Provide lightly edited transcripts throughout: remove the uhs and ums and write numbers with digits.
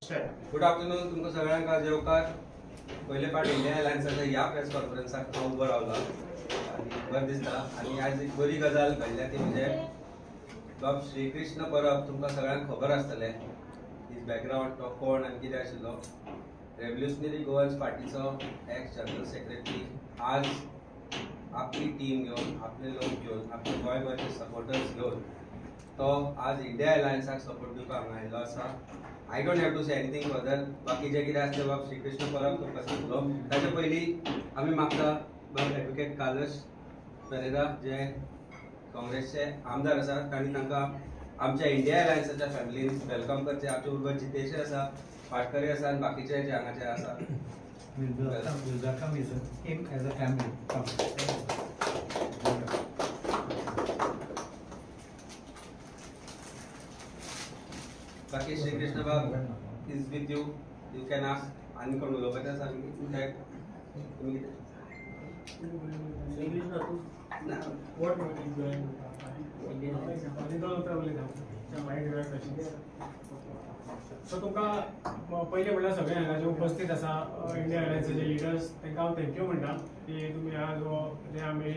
Good afternoon तुमकां सगळ्यांक जेवकार पयले फावट इंडिया अलायन्साच्या ह्या प्रेस कॉन्फरन्साक हांव उबो रावला आनी बरें दिसता। आनी आज एक बरी गजाल घडल्या ती म्हणजे बाब श्रीकृष्ण परब तुमकां सगळ्यांक खबर आसतलें हिज बॅकग्रावंड तो कोण आनी कितें आशिल्लो। रेव्होल्युशनरी गोवन्स पार्टीचो एक्स जनरल सेक्रेटरी आज आपली टीम घेवन आपले लोक घेवन आपले गोंयभरचे सपोर्टर्स घेवन तो आज इंडिया अलायन्साक सपोर्ट दिवपाक हांगा आयिल्लो आसा। I don't have to say anything further. बाकी जे कितें आसलें बाब श्रीकृष्ण परब तुमकां सांगलो ताचे पयलीं आमी मागता बाब एडवोकेट कार्लोस पेरेरा जे काँग्रेसचे आमदार आसात तांणी तांकां आमच्या इंडिया अलायन्साच्या फॅमिलीन वेलकम करचें। आमचे बरोबर जितेशय आसा, पाटकरे आसा आनी बाकीचे जे हांगाचे आसा। बाकी श्रीकृष्ण बाब is with you, you can ask. आनी कोण उलोवपाचें आसा तुमी श्रीकृष्ण तू ना व्हॉट मीटिंग सो तुमकां पयलें म्हणल्यार सगळे हांगा जे उपस्थित आसा इंडिया अलायन्साचे लिडर्स तांकां हांव थँक्यू म्हणटा की तुमी आज जे आमी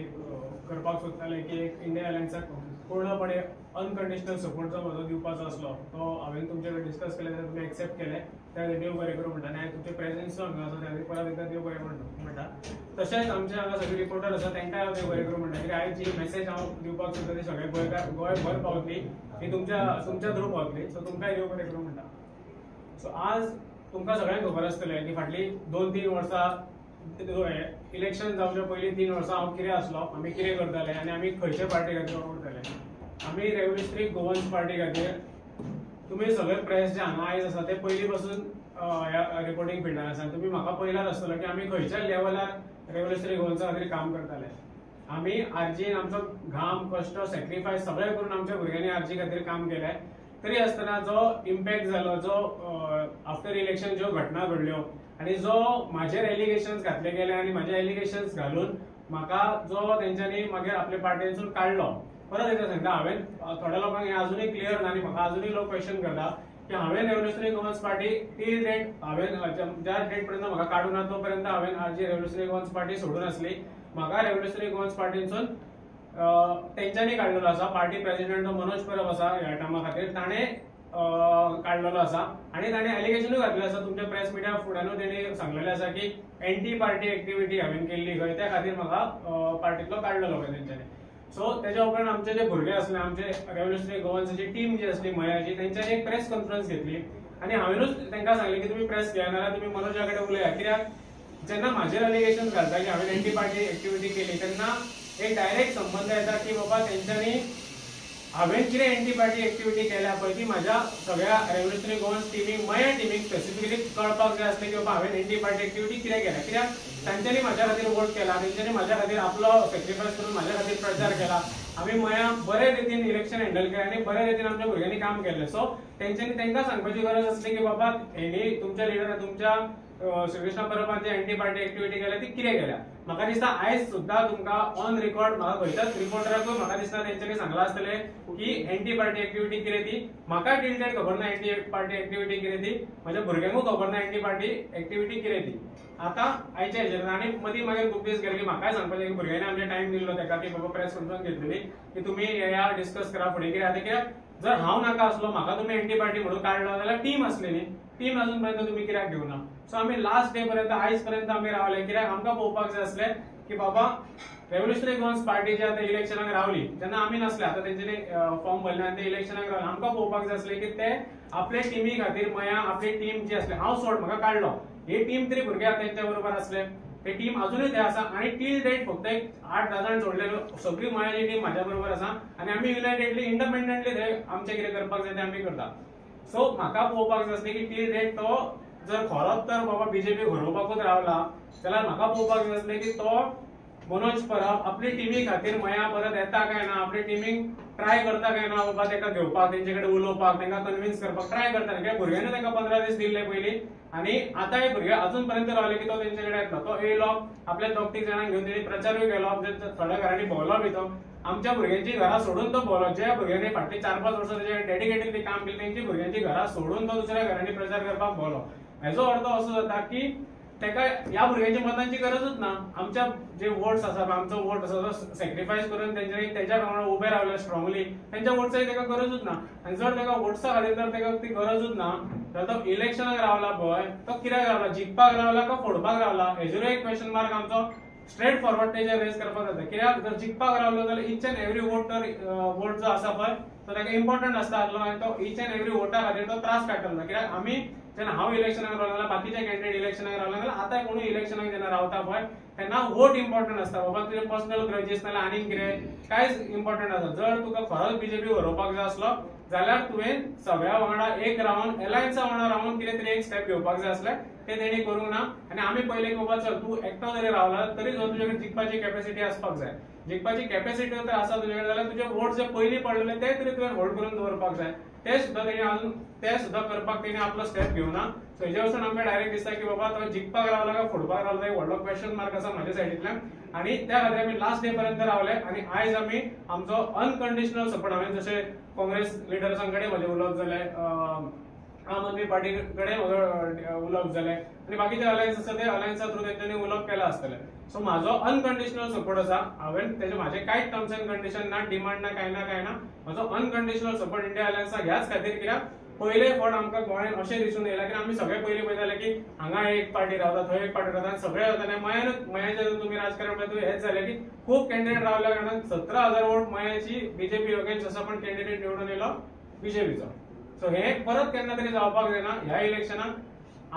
करपाक सोदताले की एक इंडिया अलायन्साक पूर्णपणे अनकंडिशनल सपोर्ट जो म्हजो दिवपाचो आसलो तो हांवें तुमचे कडेन डिस्कस केले तुमी एक्सेप्ट केले त्या देव बरें करूं म्हणटा। आनी तुमचे प्रेझेन्स हांगा आसा त्या परत एकदा देव बरें म्हणटा। तशेंच आमचे हांगा सगळे रिपोर्टर आसा तांकांय हांव देव बरें करूं म्हणटा कित्याक आयज जी मेसेज हांव दिवपाक सोदता ती सगळे गोंयभर पावतली ती तुमच्या थ्रू पावतली। सो तुमकांय देव बरें करूं म्हणटा। सो आज तुमकां सगळ्यांक खबर आसतलें की फाटलीं 2-3 वर्सां इलेक्शन जावचे पयलीं 3 वर्सां हांव कितें आसलो, आमी कितें करताले आनी आमी खंयचे पार्टी खातीर वर्क करताले। आमी रेव्होल्युशनरी गोवन्स पार्टी खातीर तुमी सगळे प्रेस जे हांगा आयज आसा ते पयलीं पासून ह्या रिपोर्टिंग फिल्डान आसा। तुमी म्हाका पळयलाच आसतलो की आमी खंयच्या लेवलार रेव्होल्युशनरी गोवन्सा खातीर काम करताले। आमी आरजीन आमचो घाम कश्ट सॅक्रिफायस सगळें करून आमच्या भुरग्यांनी आरजी खातीर काम केलें। तरी आसतना जो इम्पॅक्ट जालो, जो आफ्टर इलेक्शन ज्यो घटना घडल्यो आनी जो म्हाजेर एलिगेशन्स घातले गेले आनी म्हाजे एलिगेशन्स घालून म्हाका जो तेंच्यांनी मागीर आपल्या पार्टीसून काडलो, परत एकदा सांगता हांवें थोड्या लोकांक हें अजुनूय क्लियर ना आनी म्हाका अजुनूय लोक क्वेश्चन करता की हांवें Revolutionary Goans Party till date हांवें ज्या डेट पर्यंत म्हाका काडूं ना तो पर्यंत हांवें आरजी रेव्होल्युशनरी गोवन्स पार्टी सोडून आसली। म्हाका रेव्होल्युशनरी गोवन्स पार्टीसून तेंच्यांनी काडलेलो आसा। पार्टी प्रेसिडेंट जो मनोज परब आसा ह्या टायमा खातीर ताणें काडलेलो आसा आनी ताणें एलिगेशनूय घातलें आसा। तुमच्या प्रेस मिडिया फुड्यानूय तेणी सांगलेलें आसा की एंटी पार्टी एक्टिविटी हांवें केल्ली खंय त्या खातीर म्हाका पार्टींतलो काडलेलो खंय तेंच्यांनी। सो तेच्या उपरांत आमचे जे भुरगे आसले, आमचे रेव्होल्युशनरी गोवन्साची टीम जी आसली मयाची, तेंच्यांनी एक प्रेस कॉन्फरन्स घेतली आनी हांवेनूच तांकां सांगलें की तुमी प्रेस घेया नाल्यार तुमी मनोजा कडेन उलया। कित्याक जेन्ना म्हाजेर एलिगेशन घालता की हांवें एंटी पार्टी एक्टिविटी केली तेन्ना एक डायरेक्ट संबंध येता की बाबा तेंच्यांनी हांवें कितें एंटी पार्टी एक्टिविटी केल्या पळय ती म्हाज्या सगळ्या रेव्होल्युशनरी गोवन्स टीमीक मया टीमीक स्पेसिफिकली कळपाक जाय आसलें की बाबा हांवें एंटी पार्टी एक्टिविटी कितें केल्या। कित्याक तांच्यांनी म्हाज्या खातीर वोट केला, तेंच्यांनी म्हाज्या खातीर आपलो सॅक्रिफायस करून म्हाज्या खातीर प्रचार केला, आमी मया बरे रितीन इलेक्शन हँडल केलें आनी बरे रितीन आमच्या भुरग्यांनी काम केलें। सो तेंच्यांनी तांकां सांगपाची गरज आसली की बाबा हेणी तुमच्या लिडर तुमच्या श्रीकृष्ण परबाची एंटी पार्टी एक्टिविटी केल्या ती कितें केल्या। म्हाका दिसता आयज सुद्दां तुमकां ऑन रिकॉर्ड म्हाका खंयच्याच रिपोर्टराकूय म्हाका दिसता तेंच्यांनी सांगलां आसतलें की एंटी पार्टी एक्टिविटी कितें ती। म्हाका टील डेट खबर ना एंटी पार्टी एक्टिविटी कितें ती, म्हज्या भुरग्यांकूय खबर ना एंटी पार्टी एक्टिविटी कितें ती। आतां आयच्या हेजेर आनी मदीं मागीर खूब दीस गेले की म्हाकाय सांगपाचें की भुरग्यांनी आमचे टायम दिल्लो तेका की बाबा प्रेस कॉन्फरन्स घेतलेली की तुमी या डिस्कस करा फुडें कितें आतां। कित्याक जर हांव नाका आसलो, म्हाका तुमी एंटी पार्टी म्हणून काडलो जाल्यार टीम आसली न्ही, टीम अजून पर्यंत तुमी कित्याक घेवना। सो आमी लास्ट डे पर्यंत आयज पर्यंत आमी रावले कित्याक आमकां पळोवपाक जाय आसलें की बाबा रेव्होल्युशनरी गोवन्स पार्टी जी आतां इलेक्शनाक रावली जेन्ना आमी नासले, आतां तेंच्यांनी फॉर्म भरले आनी ते इलेक्शनाक रावले, आमकां पळोवपाक जाय आसलें की ते आपले टिमी खातीर मया आपली टीम जी आसली, हांव सोड म्हाका काडलो, ही टीम तरी भुरगे तेंच्या बरोबर आसले, ते टीम अजूनय ते आसा आनी टील डेट फक्त एक 8-10 जाण सोडलेलो सगळी मयाची टीम म्हाज्या बरोबर आसा आनी आमी युनायटेडली इंडिपेंडंटली ते आमचें कितें करपाक जाय तें आमी करता। सो म्हाका पळोवपाक जाय आसलें की टील डेट तो जर खरोच तर बाबा बीजेपी घडोवपाकूच रावला जाल्यार म्हाका पळोवपाक जाय आसलें की तो मनोज परब आपली टीमी खातीर मया परत येता काय ना, आपली टीमीक ट्राय करता काय ना बाबा तेका घेवपाक, तेंचे कडेन उलोवपाक, तेंकां कन्विन्स करपाक ट्राय करता। कित्याक भुरग्यांनी तेका 15 दीस दिल्ले पयलीं आनी आतांय भुरगे अजून पर्यंत रावले की तो तेंचे कडेन येतलो। तो येयलो आपल्या 2-3 जाणांक घेवन तेणी प्रचारूय केलो, थोड्या घरांनी भोंवलो बी तो आमच्या भुरग्यांची घरा सोडून तो भोवलो, ज्या भुरग्यांनी फाटली 4-5 वर्सां तेजे डेडिकेटेडली काम केलें तेंची भुरग्यांची घरा सोडून तो दुसऱ्या घरांनी प्रचार करपाक भोवलो. हेजो अर्थ असो जाता की तेका ह्या भुरग्यांच्या मतांची गरजूच ना. आमच्या जे वोट्स आसा, आमचो वोट आसा तो सॅक्रिफायस करून तेंच्या प्रमाणे उबे रावले स्ट्रॉंगली, तेंच्या वोट्साची तेका गरजूच ना. आनी जर तेका वोट्सा खातीर जर तेका ती गरजूच ना जाल्यार तो इलेक्शनाक रावला पळय, तो कित्याक रावला? जिखपाक रावला काय फोडपाक रावला? हेजेरूय एक क्वेश्चन मार्क आमचो स्ट्रेट फॉरवर्ड तेजेर रेज करपाक जाता. कित्याक जर जिखपाक रावलो जाल्यार इच एंड एवरी वोट जो आसा पळय तो ताका इम्पॉर्टंट आसतालो आनी तो इच एंड एवरी वोटा खातीर तो त्रास काडटलो. कित्याक आमी जेन्ना हांव इलेक्शनाक रावलो जाल्यार बाकीचे कॅन्डिडेट इलेक्शनाक रावले जाल्यार आतां कोणूय इलेक्शनाक जेन्ना रावता पळय तेन्ना वोट इम्पॉर्टंट आसता. बाबा तुजें पर्सनल ग्रजेस नाल्यार आनी कितें कांयच इम्पॉर्टंट आसा. जर तुका खरोच बीजेपी व्हरोवपाक जाय आसलो जाल्यार तुवें सगळ्या वांगडा एक रावन एलायन्सा वांगडा रावन कितें तरी एक स्टेप घेवपाक जाय आसलें. ते तेणी करूंक ना. आनी आमी पयले बाबा चल तूं एकटो जरी रावला तरी जो तुजे कडेन जिखपाची कॅपॅसिटी आसपाक जाय. जिखपाची कॅपॅसिटी जर आसा तुजे कडेन जाल्यार तुजे वोट जे पयलीं पडलेले ते तरी तुवें होल्ड करून दवरपाक जाय. ते सुद्दां तेणी अजून ते सुद्दां करपाक तेणी आपलो स्टेप घेवना. सो हेजे वचून आमकां डायरेक्ट दिसता की बाबा तो जिखपाक रावला काय फोडपाक रावला एक व्हडलो क्वेश्चन मार्क आसा म्हाज्या सायडींतल्यान. आनी त्या खातीर आमी लास्ट डे पर्यंत रावले आनी आयज आमी आमचो अनकंडिशनल सपोर्ट हांवें जशें काँग्रेस लिडर्सां कडेन म्हजें उलोवप जालें, आम आदमी पार्टी कडेन उलोवप जालें आनी बाकीचे अलायन्स आसा ते अलायन्सा थ्रू तेंच्यांनी उलोवप केलां आसतलें. सो म्हाजो अनकंडिशनल सपोर्ट आसा. हांवें तेजे म्हाजे कांयच टर्म्स एंड कंडिशन ना, डिमांड ना, कांय ना. म्हाजो अनकंडिशनल सपोर्ट इंडिया अलायन्सा ह्याच खातीर कित्याक पयले फावट आमकां गोंयांत अशें दिसून येयला की आमी सगळे पयलीं पळयताले की हांगा एक पार्टी रावता, थंय एक पार्टी रावता आनी सगळे जाताले मयाचें तुमी राजकारण पळयता हेंच जालें की खूब कॅन्डिडेट रावल्या कारणान 17,000 वोट मयाची बीजेपी अगेन्स्ट आसा पण कॅन्डिडेट निवडून येयलो बीजेपीचो. सो हे परत केन्ना तरी जावपाक जायना. ह्या इलेक्शनाक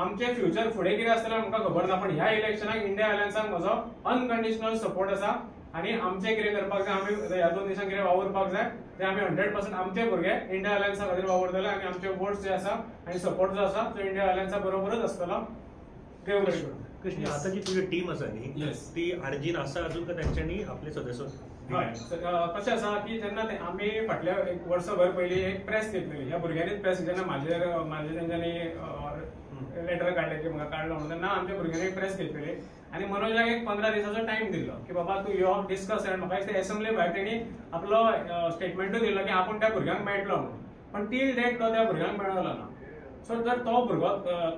आमचे फ्युचर फुडें कितें आसतलें आमकां खबर ना, पण ह्या इलेक्शनाक इंडिया अलायन्साक म्हजो अनकंडिशनल सपोर्ट आसा. आनी आमचें कितें करपाक जाय, आमी ह्या 2 दिसांक कितें वावरपाक जाय ते आमी 100% आमचे भुरगे इंडिया अलायन्सा खातीर वावरतले आनी आमचे वोट्स जे आसा आनी सपोर्ट जो आसा तो इंडिया अलायन्सा बरोबरच आसतलो. देव बरें करूं. कृष्ण, आता जी तुझी टीम आसा न्ही Yes. ती आर्जीन आसा अजून का तेंच्यांनी आपले सदस्य? हय, कशें आसा की जेन्ना आमी फाटल्या एक वर्सभर पयलीं एक प्रेस घेतलेली, ह्या भुरग्यांनीच प्रेस जेन्ना म्हाजे तेंच्यांनी लेटर काडलें की म्हाका काडलो म्हणून तेन्ना आमच्या भुरग्यांनी एक प्रेस घेतलेली आनी मनोजाक एक 15 दिसाचो टायम दिल्लो की बाबा तूं यो डिस्कस. आनी म्हाका दिसता एसेंब्ली भायर तेणी आपलो स्टेटमेंटूय दिल्लो की आपूण त्या भुरग्यांक मेळटलो म्हणून, पण टील डेट तो त्या भुरग्यांक मेळलो ना. सो जर तो भुरगो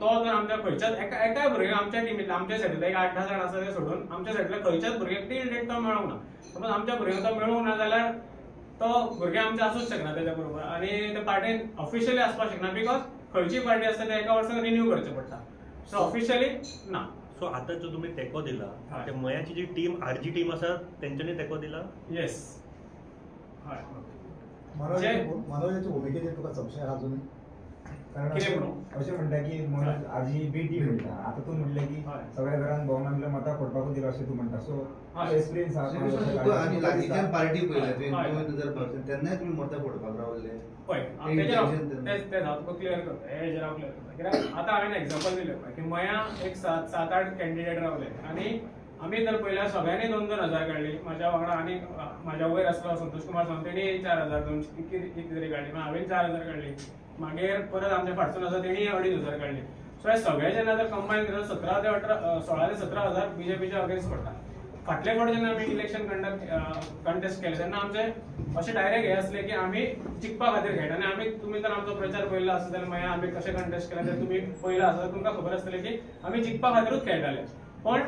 तो जर आमच्या खंयच्याच एकाय भुरग्याक आमच्या टीमींतल्या आमच्या सायडींतले एक 8-10 जाण आसा ते सोडून आमच्या सायडींतल्या खंयच्याच भुरग्याक टील डेट तो मेळूंक ना. समज आमच्या भुरग्यांक तो मेळूंक ना जाल्यार तो भुरगे आमचे आसूंक शकना तेच्या बरोबर आनी ते पार्टीन ऑफिशियली आसपाक शकना बिकॉज खंयची पार्टी आसता ते एका वर्सान रिन्यू करचें पडटा. सो ऑफिशियली ना. सो आता जो तुम्ही तेको दिला हय. ते मयाची जी टीम आरजी टीम आसा तेंच्यांनी तेको दिला? येस. हय. मनोजाच्या भुमिकेचेर तुका संशय आहा अजून? कारण कितें अशें म्हणटा की मनोज आरजी बी टीम म्हणटा. आतां तूं म्हणलें की हय. सगळ्या घरान भोंवन आपल्या मतां फोडपाकूच दिलो अशें तूं म्हणटा. सो हय. एक्सपिरियन्स आणि लागींच्यान पार्टी पळयल्या हय. 2000 तेन्नाय तुमी मतां फोडपाक रावल्ले. पळय तेजेर हांव तुका क्लियर करता. हेजेर हांव क्लियर करता कित्याक आतां हांवें एक्झाम्पल दिलें पळय की मया एक 7-8 कॅन्डिडेट रावले आनी आमी तर पयल्या सगळ्यांनी 2-2 हजार काडली. म्हाज्या वांगडा आनी म्हाज्या वयर आसलो संतोष कुमार सावंत तेणी 4,000 कितें तरी काडली. हांवें 4,000 काडली. मागीर परत आमच्या फाटसून आसा तेणी 2,500 काडली. सो हे सगळे जेन्ना जर कंबायन केल्यार 16 ते 17,000 बीजेपीच्या अगेन्स्ट पडटा. फाटले फावट जेन्ना आमी इलेक्शन कंटेस्ट केलें तेन्ना आमचे अशें डायरेक्ट हे आसले की आमी जिखपा खातीर खेळटा आनी आमी तुमी तर आमचो प्रचार पळयल्लो आसा जाल्यार मागीर आमी कशें कंटेस्ट केला तें तुमी पळयलां आसा तुमकां खबर आसतलें की आमी जिखपा खातीरूच खेळटाले. पण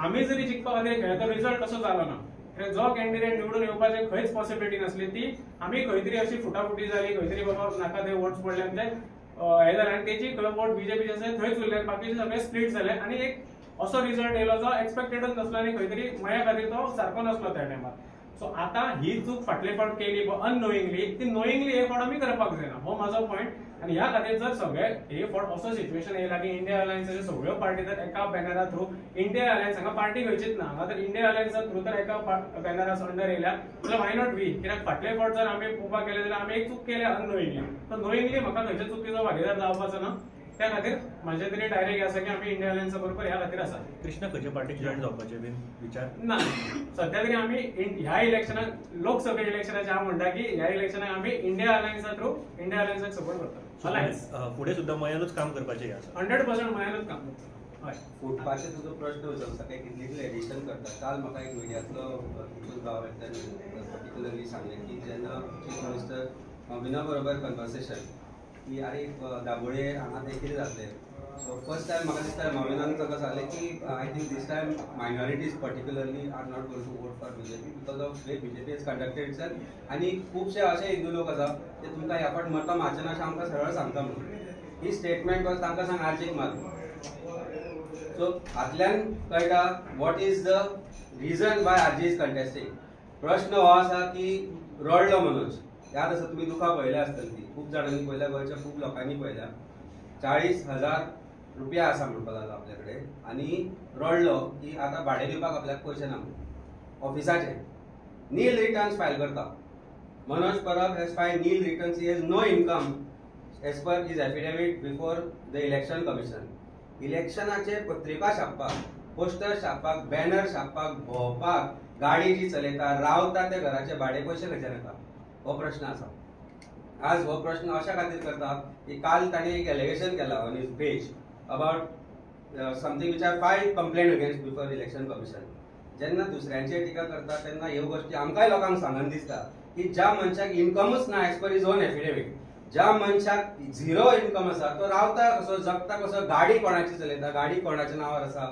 आमी जरी जिखपा खातीर खेळ्ळे तर रिजल्ट तसो जालो ना. जो कॅन्डिडेट निवडून येवपाची खंयच पॉसिबिलिटी नासली ती आमी खंय तरी अशी फुटाफुटी जाली, खंय तरी बाबा नाका ते वोट्स पडले म्हणजे हे जालें आनी तेची खंय वोट बीजेपीचे आसा थंयच उरले, बाकीचे सगळे स्प्लिट जाले आनी एक असो रिजल्ट येयलो जो एक्सपेक्टेडच नासलो आनी खंय तरी मया खातीर तो सारको नासलो त्या टायमार. सो आतां ही चूक फाटले फावट केली अननोईंगली, ती नोईंगली हे फावट आमी करपाक जायना हो म्हाजो पॉयंट. आनी ह्या खातीर जर सगळे हे फावट असो सिच्युएशन येयला की इंडिया अलायन्साच्यो सगळ्यो पार्टी जर एका बॅनरा थ्रू इंडिया अलायन्स हांगा पार्टी खंयचीच ना हांगा तर इंडिया अलायन्सा थ्रू तर एका बॅनरा अंडर येयल्या जाल्यार वाय नॉट वी. कित्याक फाटले फावट जर आमी पळोवपाक गेले जाल्यार आमी एक चूक केली अननोईंगली. तर नोईंगली म्हाका खंयच्या चुकीचो भागीदार जावपाचो ना. त्या खातीर म्हाजे तरी डायरेक्ट आसा की आमी इंडिया अलायन्सा बरोबर ह्या खातीर आसा. कृष्णा खंयच्या पार्टीक जॉईन जावपाचे बीन विचार ना सध्या तरी आमी ह्या इलेक्शनाक लोकसभा इलेक्शनाचे हांव म्हणटा की ह्या इलेक्शनाक आमी इंडिया अलायन्सा थ्रू इंडिया अलायन्साक सपोर्ट करता. फुडें सुद्दां मयानूच काम करपाचें आसा. 100% मयानूच काम करता. हय फुटपाचे तुजो प्रश्न विचारता काय कितले एडिशन करता काल म्हाका एक मिडियांतलो तितून गांवांतल्यान पर्टिक्युलरली सांगलें की जेन्ना चीफ मिनिस्टर मॉविना बरोबर कन्वर्सेशन की आरे दाबोळे हांगा ते कितें जातलें सो फर्स्ट टायम म्हाका दिसता मॉविनान ताका सांगलें की I think this time minorities particularly are not going to vote for BJP because of way BJP is conducted itself आनी खुबशे अशे हिंदू लोक आसा ते तुमकां ह्या फावट मतां मारचे ना अशें आमकां सरळ सांगता म्हणून ही स्टेटमेंट was तांकां सांग आर्जीक मार सो हातल्यान कळटा what is the reason why RG is contesting प्रश्न हो आसा की रडलो मनोज याद आसा तुमी दुखां पळयल्या आसतली ती खूब जाणांनी पळयल्या गोंयच्या खूब लोकांनी पळयल्या 40,000 रुपया आसा म्हणपाक लागलो आपल्या कडेन आनी रडलो की आतां भाडें दिवपाक आपल्याक पयशे ना ऑफिसाचे नील रिटर्न्स फायल करता Manoj Parab has filed nil returns he has no income as per his affidavit before the election commission इलेक्शनाचे पत्रिका छापपाक पोस्टर छापपाक बॅनर छापपाक भोंवपाक गाडी जी चलयता रावता ते घराचे भाडे पयशे खंयच्यान येता हो प्रश्न आसा आज हो प्रश्न अशा खातीर करता की काल ताणें एक एलिगेशन केला on his page about something which I filed complaint against before election commission जेन्ना दुसऱ्यांचेर टिका करता तेन्ना ह्यो गोश्टी आमकांय लोकांक सांगन दिसता की ज्या मनशाक इनकमूच ना age per his on affidavit ज्या मनशाक झिरो इनकम आसा तो रावता कसो जगता कसो गाडी कोणाची चलयता गाडी कोणाच्या नांवार आसा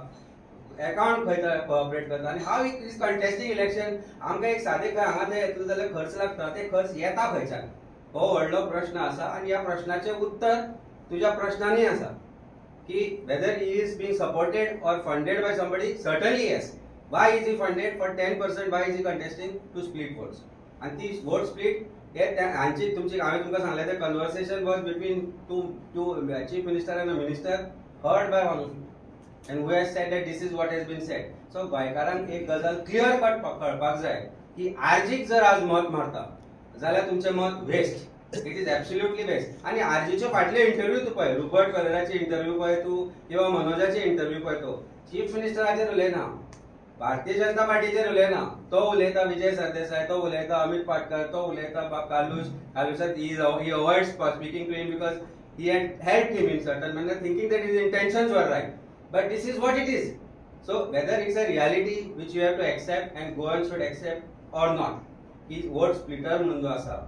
अकाउंट खंय ऑपरेट करता आनी हाव इज कंटेस्टिंग इलेक्शन आमकां एक सादें खंय हांगा ते येतलो जाल्यार खर्च लागता ते खर्च येता खंयच्यान हो व्हडलो प्रश्न आसा आनी ह्या प्रश्नाचें उत्तर तुज्या प्रश्नांनी आसा की whether he is being supported or funded by somebody certainly yes why is he funded for 10% why is he contesting to split votes आनी ती वोट स्प्लीट हांची तुमची हांवें तुमकां सांगलें तें conversation was between two chief minister end a minister heard by one and who has said that this is what has been said so गोंयकारांक एक गजाल क्लियर कट कळपाक जाय की आरजीक जर आज मत मारता जाल्यार तुमचें मत waste it is absolutely waste आनी आरजीचे फाटले इंटरव्यू तूं पळय रुपर्ट कलराचे इंटरव्यू पळय तूं किंवा मनोजाचे इंटरव्यू पळय तो चीफ मिनिस्टराचेर उलयना भारतीय जनता पार्टीचेर उलयना तो उलयता विजय सरदेसाय तो उलयता अमित पाटकर तो उलयता कालूस he avoids speaking to him because he had helped him in certain manner thinking that his intentions were right but this is what it is so whether it's a reality which you have to accept and Goans should accept or not is vote splitter म्हणून जो आसा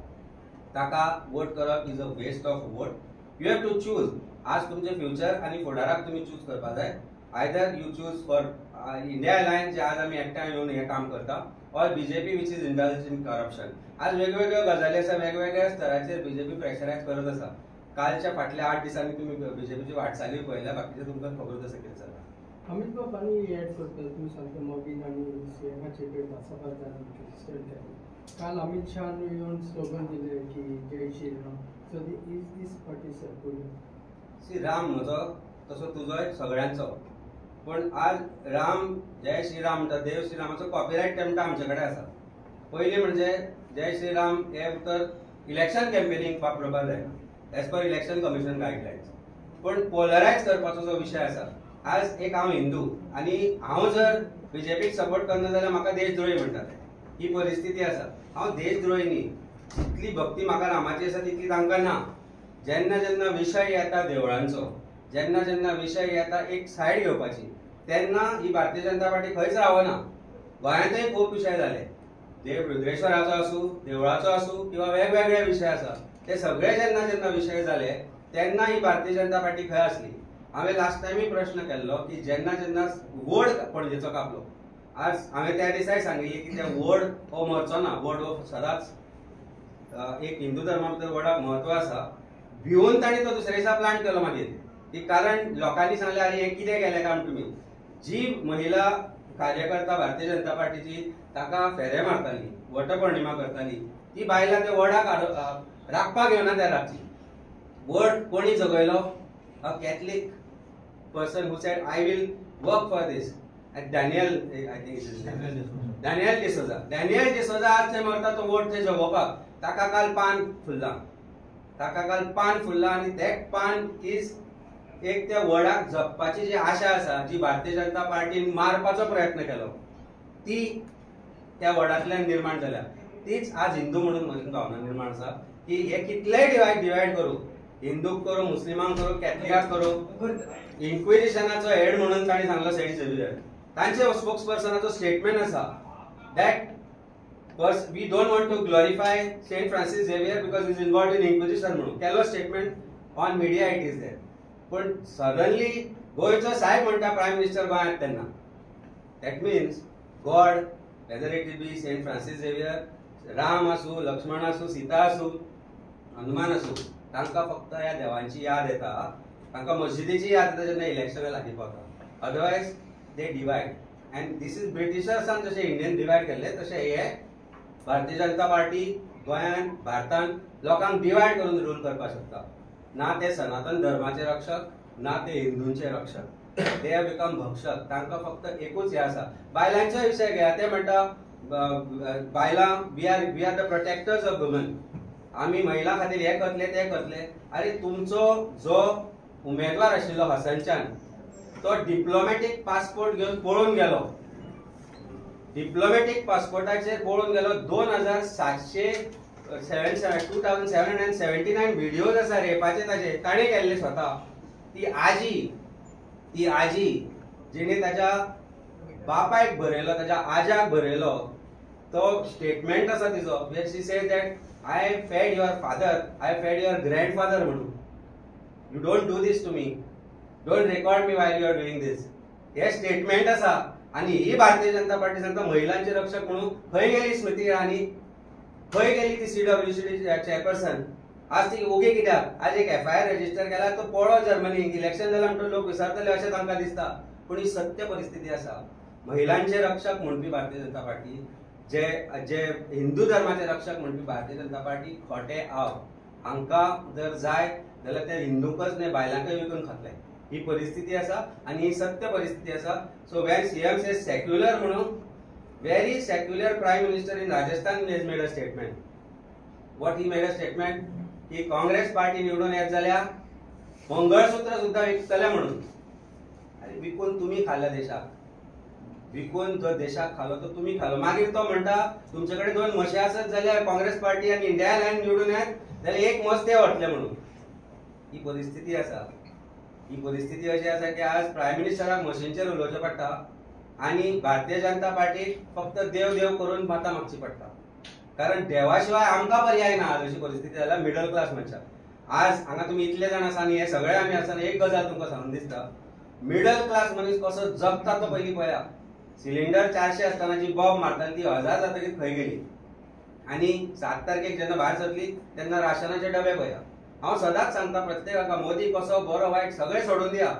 ताका vote करप is a waste of vote you have to choose आज तुमचे future आनी फुडाराक तुम्ही चूज करपा जाय either you choose for India Alliance जे आज आमी एकठांय येवन हे काम करता or BJP which is indulged in corruption आज वेगवेगळ्यो गजाली आसा वेगवेगळ्या स्तराचेर BJP प्रेशरायज करत आसा कालच्या फाटल्या 8 दिसांनी तुम्ही बीजेपीची वाटचाली पळयल्या बाकीचे तुमकां खबर आसा कितें जाता अमित बाब आनी ऍड करता तुम्ही सांगता मॉबिन आनी सीएमाचे पेट भासाभास जाली काल अमित शाहान येवन स्लोगन दिले की जय Shri Ram so is this party support Shri Ram म्हजो तसो तुजोय सगळ्यांचो पण आज राम जय श्रीराम म्हणटा देव श्रीरामाचो कॉपीरायट टेम्पटा आमचे कडेन आसा पयलीं म्हणजे जय श्रीराम हे उतर इलेक्शन कॅम्पेनींग वापरपाक जायना as per election commission guidelines पण पोलरायज करपाचो जो विशय आसा आज एक हांव हिंदू आनी हांव जर बीजेपीक सपोर्ट करना जाल्यार म्हाका देशद्रोही म्हणटात ही परिस्थिती आसा हांव देशद्रोही न्ही जितली भक्ती म्हाका रामाची आसा तितली तांकां ना जेन्ना जेन्ना विशय येता देवळांचो जेन्ना जेन्ना विशय येता एक सायड घेवपाची तेन्ना ही भारतीय जनता पार्टी खंयच रावना गोंयांतूय खूब विशय जाले देव रुद्रेश्वराचो आसूं देवळाचो आसूं किंवा वेगवेगळे विशय आसा ते सगळे जेन्ना जेन्ना विशय जाले तेन्ना ही भारतीय जनता पार्टी खंय आसली हांवें लास्ट टायमी प्रश्न केल्लो की जेन्ना जेन्ना वोड पणजेचो कापलो आज हांवें त्या दिसाय सांगिल्लें की ते वोड हो मरचो ना वोड हो सदांच एक हिंदू धर्मा भितर वोडाक म्हत्व आसा भिवून ताणें तो दुसऱ्या दिसा प्लांट केलो मागीर की कारण लोकांनी सांगलें अरे हें कितें केलें काम तुमी जी महिला कार्यकर्ता भारतीय जनता पार्टीची ताका फेरे मारताली वटपौर्णिमा करताली ती बायलां त्या वोडाक राखपाक येवना त्या रातची वोड कोणी जगयलो a Catholic person who said I will work for this Daniel I think Daniel D'Souza आज थंय मरता तो वोट थंय जगोवपाक ताका काल पान फुल्ला आनी दॅट पान इज एक त्या वडाक जगपाची जी आशा आसा जी भारतीय जनता पार्टीन मारपाचो प्रयत्न केलो ती त्या वडांतल्यान निर्माण जाल्या तीच आज हिंदू म्हणून म्हजी भावना निर्माण आसा की हे कितलेय डिवायड करूं हिंदूक करो मुस्लिमांक करो कॅथलिकाक करो इन्क्विजिशनाचो हेड म्हणून ताणी सांगलो सेंट झेवियर. तांचे स्पोक्स पर्सनाचो स्टेटमेंट आसा that we don't want to glorify saint Francis Xavier because is involved in inquisition म्हणून केलो statement on media it is that. पण सडनली गोयचो साहेब म्हणटा प्रायम मिनिस्टर गोंयांत तेन्ना that means God whether it be sent Francis Xavier Ram आसूं लक्ष्मण आसूं सीता आसूं हनुमान आसूं तांकां फक्त ह्या देवांची याद येता तांकां मस्जिदीची याद येता जेन्ना इलेक्शना लागीं पावता. Otherwise they divided and this is ब्रिटिशर्सान जशें इंडियन डिवायड केल्ले तशें हे भारतीय जनता पार्टी गोंयांत भारतांत लोकांक डिवायड करून रूल करपाक शकता. ना ते सनातन धर्माचे रक्षक ना ते हिंदूंचे रक्षक. ते हॅव बिकम भक्षक. तांकां फक्त एकूच हे आसा. बायलांचे विशय घेया ते म्हणटा बायलां we are the protectors of women. आमी महिला खातीर हे करतले ते करतले. अरे तुमचो जो उमेदवार आशिल्लो हसनचान तो डिप्लोमॅटीक पासपोर्ट घेवन पळून गेलो. डिप्लोमॅटीक पासपोर्टाचेर पळून गेलो. 2779 व्हिडिओज आसा रेपाचे ताजे ताणे केल्ले स्वता. ती आजी जिणे ताच्या बापायक बरयलो ताच्या आज्याक बरयलो तो स्टेटमेंट आसा तिचो वेर she says that I fed your father I fed your grandfather म्हणून. You don't do this to me. Don't record me while you are doing this. हे स्टेटमेंट आसा. आणि ही भारतीय जनता पार्टी सांगता महिलांचे रक्षक म्हणून खंय गेली स्मृती इराणी खंय गेली ती CWCD चेअरपर्सन. आज ती ओगे कित्याक आज एक FIR रजिस्टर केला तो पळो जर्मनीक इलेक्शन जाल्यार म्हणटो लोक विसरतले अशें तांकां दिसता. पूण ही सत्य परिस्थिती आसा. महिलांचे रक्षक म्हणपी भारतीय जनता पार्टी जे हिंदू धर्माचे रक्षक म्हणपी भारतीय जनता पार्टी खोटे आव. हांकां जर जाय जाल्यार ते हिंदूकच न्हय बायलांकय विकून खातले. ही परिस्थिती आसा आणि ही सत्य परिस्थिती आसा. So when CM says secular म्हणून very secular prime minister in Rajasthan has made a statement. What he made a statement की काँग्रेस पार्टी निवडून येत जाल्यार मंगळसूत्र सुद्धा विकतले म्हणून. अरे विकून तुम्ही खाल्ल्या देशाक. विकून जो देशाक खालो तो तुम्ही खालो. मागीर तो म्हणटा तुमचे कडेन 2 म्हशी आसत जाल्यार काँग्रेस पार्टी आनी इंडिया लायन निवडून येत जाल्यार एक मस ते व्हरतले म्हणून. ही परिस्थिती आसा. ही परिस्थिती अशी आसा की आज प्रायम मिनिस्टराक मशीनचेर उलोवचें पडटा आणि भारतीय जनता पार्टीक फक्त देव देव करून मतां मागची पडटा. कारण देवा शिवाय आमकां पर्याय ना. अशी परिस्थिती जाला मिडल क्लास मनशाक. आज हांगा तुमी इतले जाण आसा आनी हे सगळे आमी आसा एक गजाल तुमकां सांगून दिसता. मिडल क्लास मनीस कसो जगता तो पयलीं पळया. सिलिंडर 400 आसतना जी बॉब मारताली ती 1000 जातकीर खंय गेली. आनी 7 तारखेक जेन्ना भायर सरली तेन्ना राशनाचे डबे पळया. हांव सदांच सांगता प्रत्येकाक मोदी कसो बरो वायट सगळे सोडून दिया.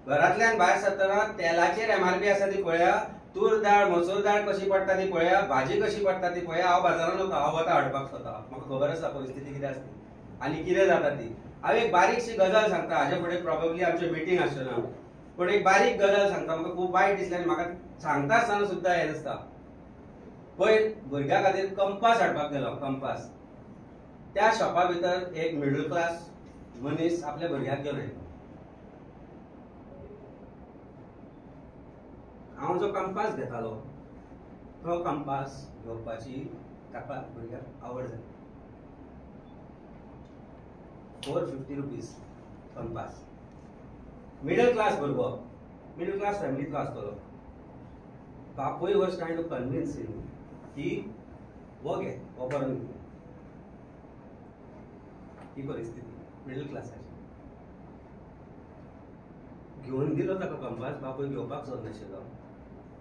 घरांतल्यान भायर सरतना तेलाचेर MRP आसा ती पळया. तूर दाळ मसूर दाळ कशी पडटा ती पळया. भाजी कशी पडटा ती पळया. हांव बाजारांत वता हांव वता हाडपाक स्वता. म्हाका खबर आसा परिस्थिती कितें आसता आनी कितें जाता ती. हांव एक बारीकशी गजाल सांगता. हाजे फुडें प्रॉबेबली आमचें मिटींग आसचें. पण एक बारीक गजाल सांगता. म्हाका खूब वायट दिसलें आनी म्हाका सांगता आसतना सुद्दां हें दिसता. पयर भुरग्या खातीर कंपास हाडपाक गेलो. कंपास त्या शॉपा भितर एक मिडल क्लास मनीस आपल्या भुरग्याक घेवन आयलो. हांव जो कंपास घेतालो तो कंपास घेवपाची ताका भुरग्याक आवड जाली. 450 रुपीज कंपास. मिडल क्लास भुरगो मिडल क्लास फॅमिलीचो आसतलो. बापूय वॉज कायंड ऑफ कन्विन्स की हो घे हो बरो न्ही. ही परिस्थिती मिडल क्लासाची. घेवन दिलो ताका कंपास. बापूय घेवपाक सोदनाशिल्लो.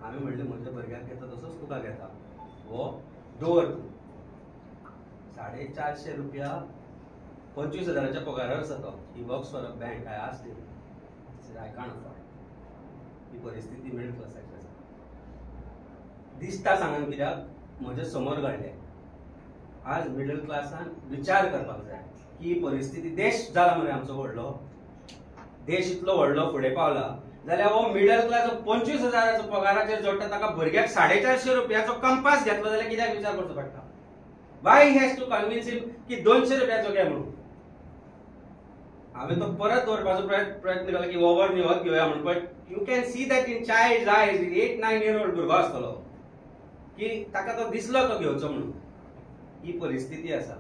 हांवें म्हणलें म्हज्या भुरग्याक घेता तसोच तुका घेता. हो दवर तूं. 450 रुपया 25,000च्या पगारार आसा तो. He works for a bank. I asked him I can't afford. ही परिस्थिती मिडल क्लासाची आसा. दिसता सांगून कित्याक म्हजे समोर घडलें. आज मिडल क्लासान विचार करपाक जाय की परिस्थिती देश जाला मरे आमचो व्हडलो. देश इतलो व्हडलो फुडें पावला जाल्यार हो मिडल क्लास 25,000च्या पगाराचेर जोडटा ताका भुरग्याक 450 रुपयाचो कंपास घेतलो जाल्यार कित्याक विचार करचो पडटा. Why he has to convince him की 200 रुपयाचो घे म्हणून. हांवें तो परत दवरपाचो प्रयत्न केलो की ओवर न्ही होच घेवया म्हणून. But you can see that in child आयज 8-9 year old भुरगो आसतलो की ताका तो दिसलो तो घेवचो म्हणून. ही परिस्थिती आसा.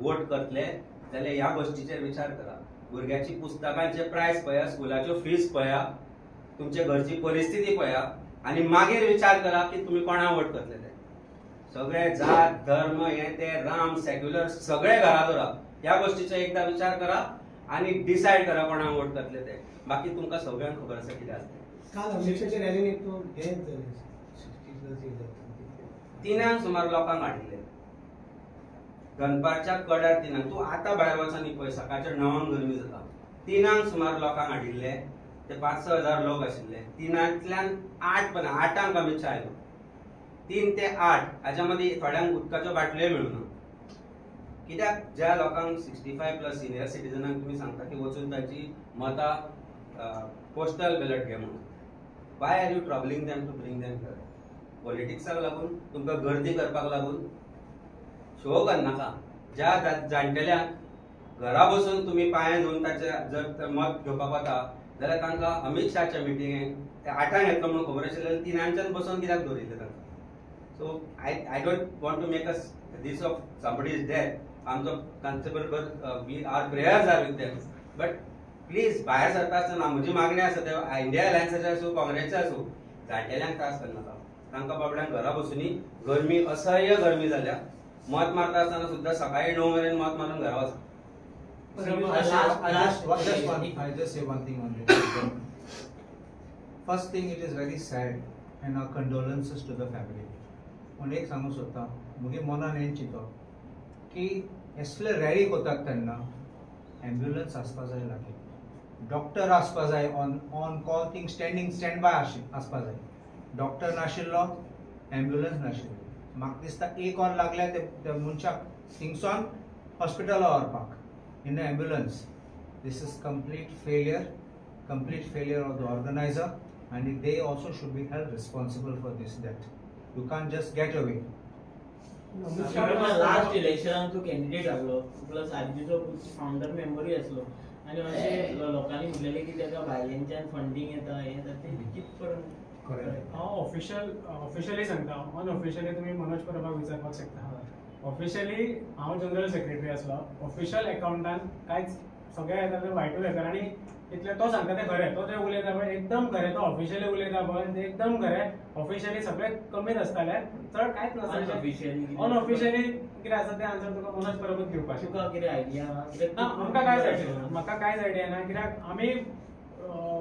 वोट करतले जाल्यार ह्या गोष्टीचेर विचार करा. भुरग्याची पुस्तकांचे प्राइस पळया, स्कुलाच्यो फीज पळया, तुमच्या घरची परिस्थिती पळया आणि मागीर विचार करा की तुम्ही कोणाक वोट करतले ते. सगळे जात धर्म हे ते राम सेक्युलर सगळे घरा दवरा, ह्या गोष्टीचो एकदा विचार करा आणि डिसाइड करा कोणाक वोट करतले ते. बाकी तुमकां सगळ्यांक खबर आसा कितें आसता. काल अमितशाच्या रॅलीने तो हे झाले 60 तिनांक सुमार लोकांक हाडिल्ले गणपाच्या कड्यार तिनांक. तूं आतां भायर वच आनी पळय सकाळच्या 9 गरमी जाता. तिनांक सुमार लोकांक हाडिल्ले ते 5-6 हजार लोक आशिल्ले. तिनांतल्यान 8 अमित शाह आयलो. 3 ते 8 हाच्या मदीं थोड्यांक उदकाच्यो बाटल्यो मेळूना. कित्याक ज्या लोकांक 65+ सिनियर सिटीजनांक तुम्ही सांगता की वचून तांची मतां पोस्टल बॅलट घे म्हणून. Why are you troubling them to bring them here? पॉलिटिक्साक लागून, तुमकां गर्दी करपाक लागून? शो करनाका. ज्या जाणटेल्यांक घरा बसून तुम्ही पांय धुवन ताचे जर मत घेवपाक वता जाल्यार तांकां अमित शाहच्या मिटिंगेक ते 8 येतलो म्हणून खबर आशिल्लें, 3 बसून कित्याक दवरिल्लें तांकां? So I don't want to make us this of somebody is death. आमचो तांचे बरोबर we are prayers are with them. But please भायर सरता आसतना म्हजी मागणी आसा ते इंडिया अलायन्साचे आसूं काँग्रेसचे आसूं, जाणटेल्यांक त्रास करनाका. तांकां बाबड्यांक घरा बसूनी गरमी असह्य गरमी जाल्या. मत मारता आसतना सुद्दां सकाळी 9 मेरेन मत मारून घरा वचा. I just say one thing on it. First thing, it is very sad and our condolences to the family. पूण एक सांगू सोदता, मुगे मनान हें चिंतो की असले रॅली कोतात तेन्ना एम्ब्युलन्स आसपा जाय लागीं, डॉक्टर आसपा जाय, on call thing stand by आसपा जाय. डॉक्टर नाशिल्लो, एम्ब्युलन्स नाशिल्ली. म्हाका दिसता 1 वर लागल्या त्या मनशाक थिंगसोन हॉस्पिटला व्हरपाक in the ambulance. This is complete failure of the organizer, and they also should be held responsible for this death. You can't just get away. Last इलेक्शनाक तूं कॅन्डिडेट आसलो प्लस आरजीचो फाउंडर मेंबरूय आसलो आनी अशें लोकांनी म्हणलेलें की ताका भायल्यांच्यान फंडींग येता हें येता तें कितपर्यंत? हांव ऑफिशियली सांगता. अनऑफिशियली तुम्ही मनोज परबाक विचारपाक शकता. ऑफिशियली हांव जनरल सेक्रेटरी आसलो. ऑफिशियल अकाउंटान कांयच सगळे येता ते वायटूच येता आनी इतले तो सांगता ते खरें. तो जे उलयता पळय एकदम खरें. तो ऑफिशियली उलयता पळय ते एकदम खरें. ऑफिशियली सगळे कमीच आसताले, चड कांयच नासतालें. अनऑफिशियली कितें आसा तें आन्सर तुका मनोज परबूच दिवपाक. तुका कितें आयडिया? आमकां कांयच आयडिया ना. म्हाका कांयच आयडिया ना. कित्याक आमी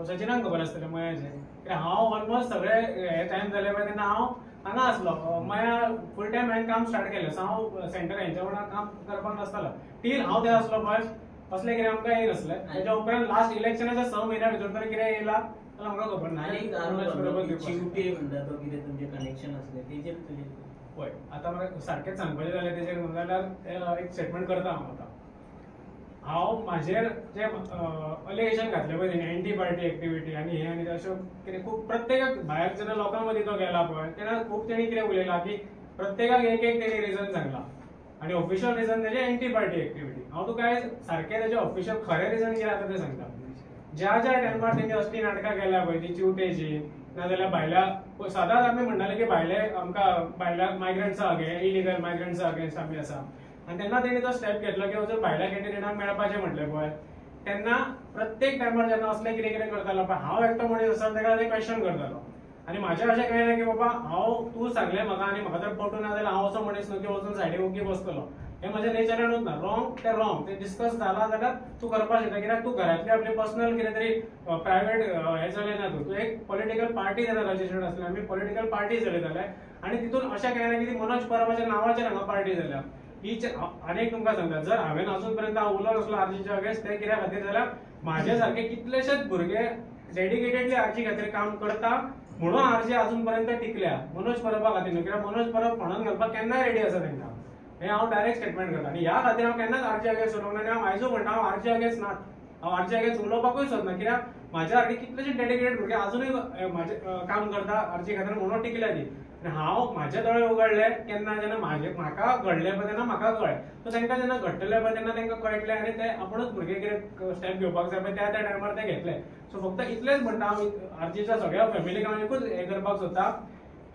सचिनाक खबर आसतलें मयाचें. कित्याक हांव ऑलमोस्ट सगळे हे टायम जाले पळय तेन्ना हांव हांगा आसलो. मया फूल टायम हांवें काम स्टार्ट केलें. सो हांव सेंटर हेंच्या वांगडा काम करपाक नासतालो. टील हांव थंय आसलो पळय असलें कितें आमकां येयनासलें. तेच्या उपरांत लास्ट इलेक्शनाच्या 6 म्हयन्या भितर तरी कितें येयला जाल्यार म्हाका खबर ना. आनी चिवटे म्हणटा तो कितें तुमचें कनेक्शन आसलें तेजेर तुजें पळय आतां म्हाका सारकेंच सांगपाचें जालें तेजेर जाल्यार एक स्टेटमेंट करता हांव आतां. हांव म्हाजेर जे अलिगेशन घातलें पळय तेणी एंटी पार्टी एक्टिविटी आनी हें आनी अश्यो कितें खूब प्रत्येकाक भायर जेन्ना लोकां मदीं तो गेला पळय तेन्ना खूब तेणी कितें उलयलां की प्रत्येकाक एक तेणी रिजन सांगलां आनी ऑफिशियल रिजन तेजें एंटी पार्टी एक्टिविटी. हांव तुका सारकें तेजें ऑफिशियल खरें रिजन कितें आसा तें सांगता. ज्या टायमार तेणी असली नाटकां केल्या पळय ती चिवटेची नाजाल्यार भायल्या सदांच आमी म्हणटाले की भायले आमकां भायल्या मायग्रंट्सा अगेन्स्ट इलिगल मायग्रंट्सा अगेन्स्ट आमी आसा. आनी तेन्ना तेणी तो स्टेप घेतलो की जर भायल्या कॅन्डिडेटाक मेळपाचें म्हटलें पळय तेन्ना प्रत्येक टायमार जेन्ना असलें कितें कितें करतालो पळय हांव एकटो मनीस आसा ताका ते क्वेश्चन करतालो. आनी म्हाजें अशें कळ्ळें की बाबा हांव तूं सांगलें म्हाका आनी म्हाका जर पटूं ना जाल्यार हांव असो मनीस न्हू की वचून सायडीक ओग्गी बसतलो. हें म्हज्या नेचरानूच ना. रॉंग तें डिस्कस जालां जाल्यार तूं करपाक शकता. कित्याक तूं घरांतली आपली पर्सनल कितें तरी प्रायवेट हें चलयना. तूं एक पॉलिटिकल पार्टी जेन्ना रजिस्टर्ड आसलें आमी पॉलिटिकल पार्टी चलयताले आनी तितून अशें कळ्ळें की ती मनोज परबाच्या नांवाचेर हांगा पार्टी जाल्या. अनेक तुमकां सांगता जर हांवें अजून पर्यंत उलोवं नासलो आरजीच्या अगेन्स्ट ते कित्या खातीर जाल्यार म्हाजे सारके कितलेशेच भुरगे डेडिकेटेडली आरजी खातीर काम करता म्हणून आरजी अजून पर्यंत टिकल्या. मनोज परबा खातीर न्हू. कित्याक मनोज परब फोंडान घालपाक केन्नाय रेडी आसा तांकां. हें हांव डायरेक्ट स्टेटमेंट करता. आनी ह्या खातीर हांव केन्नाच आरजी अगेन्स्ट उलोवंक ना. आनी हांव आयजूय म्हणटा हांव आरजी अगेन्स्ट नात. हांव आरजी अगेन्स्ट उलोवपाकूय सोदना. कित्याक म्हाज्या सारके कितलेशे डेडिकेटेड भुरगे अजूनय म्हाजे काम करता आरजी खातीर म्हणून टिकल्या ती. हांव म्हाजे दोळे उगडले केन्ना जेन्ना म्हाका घडले पळय तेन्ना म्हाका कळ्ळें. सो तांकां जेन्ना घडटलें पळय तेन्ना तांकां कळटलें आनी ते आपुणूच भुरगे कितें स्टेप घेवपाक जाय पळय त्या टायमार ते घेतले. सो फक्त इतलेंच म्हणटा हांव आरजीच्या सगळ्या फॅमिलीक हांव एकूच हें करपाक सोदता.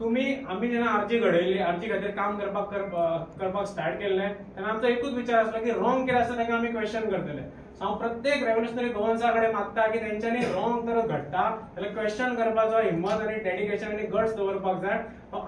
आम्ही जेन्ना आरजी घडयली, आरजी खातीर काम करपाक स्टार्ट केल्लें तेन्ना आमचो एकूच विचार आसलो की रॉंग कितें आसा ताका आमी क्वेश्चन करतले. हांव प्रत्येक रेव्होल्युशनरी गोवन्सा कडेन मागता की तेंच्यांनी रॉंग तर घडटा जाल्यार क्वेश्चन करपाचो हिम्मत आनी डेडिकेशन आनी गट्स दवरपाक जाय.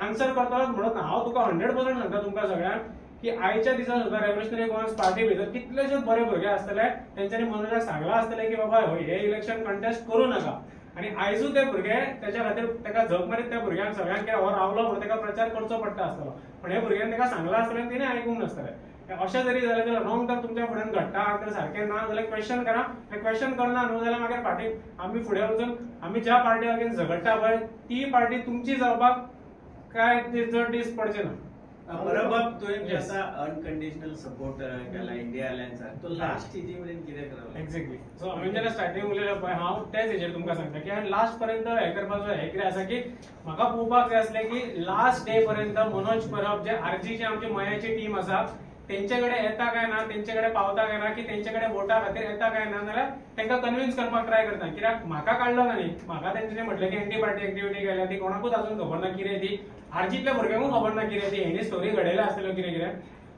आन्सर करतलोच म्हणत ना, हांव तुका 100% सांगता तुमकां सगळ्यांक की आयच्या दिसा सुद्दां रेव्होल्युशनरी गोवन्स पार्टी भितर कितलेशेच बरे भुरगे आसतले, तेंच्यांनी मनोजाक सांगला आसतलें की बाबा हे इलेक्शन कंटेस्ट करूं नाका. आणि आयजूय ते भुरगे त्याच्या खातीर ताका झक मारीत त्या भुरग्यांक सगळ्यांक हो रावलो म्हणून ताका प्रचार करचो पडटा आसतलो. पण हे भुरग्यांनी ताका सांगला आसतलें तिणें आयकूंक नासतलें. अशें जरी जालें जाल्यार रॉंग तर तुमच्या फुड्यान घडटा तर सारकें ना जाल्यार क्वेश्चन करा. क्वेश्चन करना न्हू जाल्यार मागीर फाटीं आमी फुडें वचून आमी ज्या पार्टी अगेन्स्ट झगडटा पळय ती पार्टी तुमची जावपाक काय चड दीस पडचे ना. बरोबर तुवें जे आसा अनकंडिशनल सपोर्ट केला इंडिया अलायन्साक, तो लास्ट स्टेजी मेरेन कितें करप? एक्झॅक्टली. सो हांवें जेन्ना स्टार्टींग उलयलें पळय हांव तेच हेजेर तुमकां सांगता की हांवें लास्ट पर्यंत हें करपाचो हें कितें आसा की म्हाका पळोवपाक जाय आसलें की लास्ट डे पर्यंत मनोज परब जे आरजीची आमची मयाची टीम आसा तेंचे कडेन येता काय ना, तेंचे कडेन पावता काय ना, की तेंचे कडेन वोटा खातीर येता काय ना, जाल्यार तांकां कन्विन्स करपाक ट्राय करता. कित्याक म्हाका काडलो ना न्ही, म्हाका तेंच्यांनी म्हटलें की एंटी पार्टी एक्टिविटी केल्या ती कोणाकूच अजून खबर ना कितें ती, आरजीतल्या भुरग्यांकूच खबर ना कितें ती, हेणी स्टोरी घडयल्या आसतल्यो कितें कितें,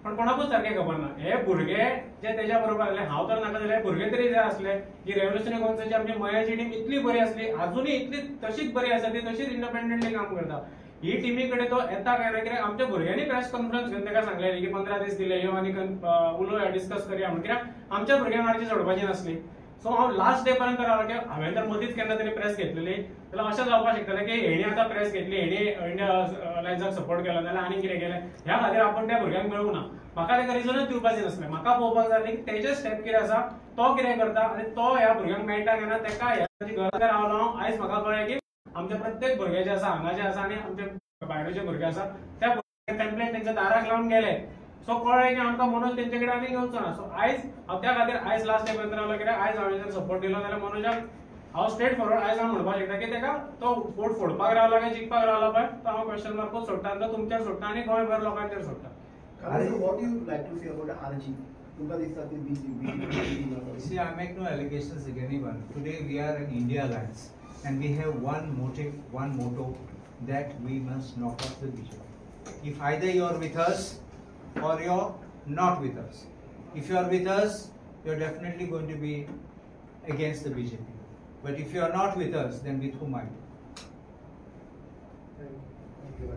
पण कोणाकूच सारकें खबर ना. हे भुरगे जे तेच्या बरोबर आसले, हांव तर नाका जाल्यार भुरगे तरी जाय आसले की रेव्होल्युशनरी गोवन्साची आमची मयाची टीम इतली बरी आसली, अजूनय इतली तशीच बरी आसा, ती तशीच इंडिपेंडंटली काम करता. ही टीमी कडेन तो येता काय ना, कित्याक आमच्या भुरग्यांनी प्रेस कॉन्फरन्स घेवन ताका सांगलेली की 15 दीस दिले यो आनी उलोवया डिस्कस करया म्हणून, कित्याक आमच्या भुरग्यांक आरजी सोडपाची नासली. सो हांव लास्ट डे पर्यंत रावलो की हांवें तर मदींच केन्ना तरी प्रेस घेतलेली जाल्यार अशें जावपाक शकतलें की हेणी आतां प्रेस घेतली, हेणी इंडिया अलायन्साक सपोर्ट केलो जाल्यार आनी कितें केलें ह्या खातीर आपण त्या भुरग्यांक मेळूंक ना. म्हाका ताका रिजनच दिवपाचें नासलें. म्हाका पळोवपाक जाय की तेजे स्टेप कितें आसा, तो कितें करता आनी तो ह्या भुरग्यांक मेळटा काय ना, ताका ह्याची गरज रावलो हांव. आयज म्हाका कळ्ळें की आमचे प्रत्येक भुरगे जे आसा हांगाचे आसा आनी आमचे भायरचे भुरगे आसा त्या टेम्पलेट तेंच्या दाराक लावन गेले. सो कळ्ळें की आमकां मनोज तेंचे कडेन आनी घेवचो ना. सो आयज हांव त्या खातीर आयज लास्ट डे पर्यंत रावलो, कित्याक आयज हांवें जर सपोर्ट दिलो जाल्यार मनोजाक हांव स्ट्रेट फॉरवर्ड आयज हांव म्हणपाक शकता की ताका तो वोट फोडपाक रावला काय जिखपाक रावला पळय तो हांव क्वेश्चन मार्कूच सोडटा आनी तो तुमचेर सोडटा आनी गोंयभर लोकांचेर सोडटा. What do you like to say about RG? तुमकां दिसता ती BJP? See, I make no allegations against anyone. Today we are an India Alliance and we have one motive, one motto, that we must knock off the BJP. If either you are with us or you are not with us. If you are with us, you are definitely going to be against the BJP. But if you are not with us, then with whom are you? Thank you.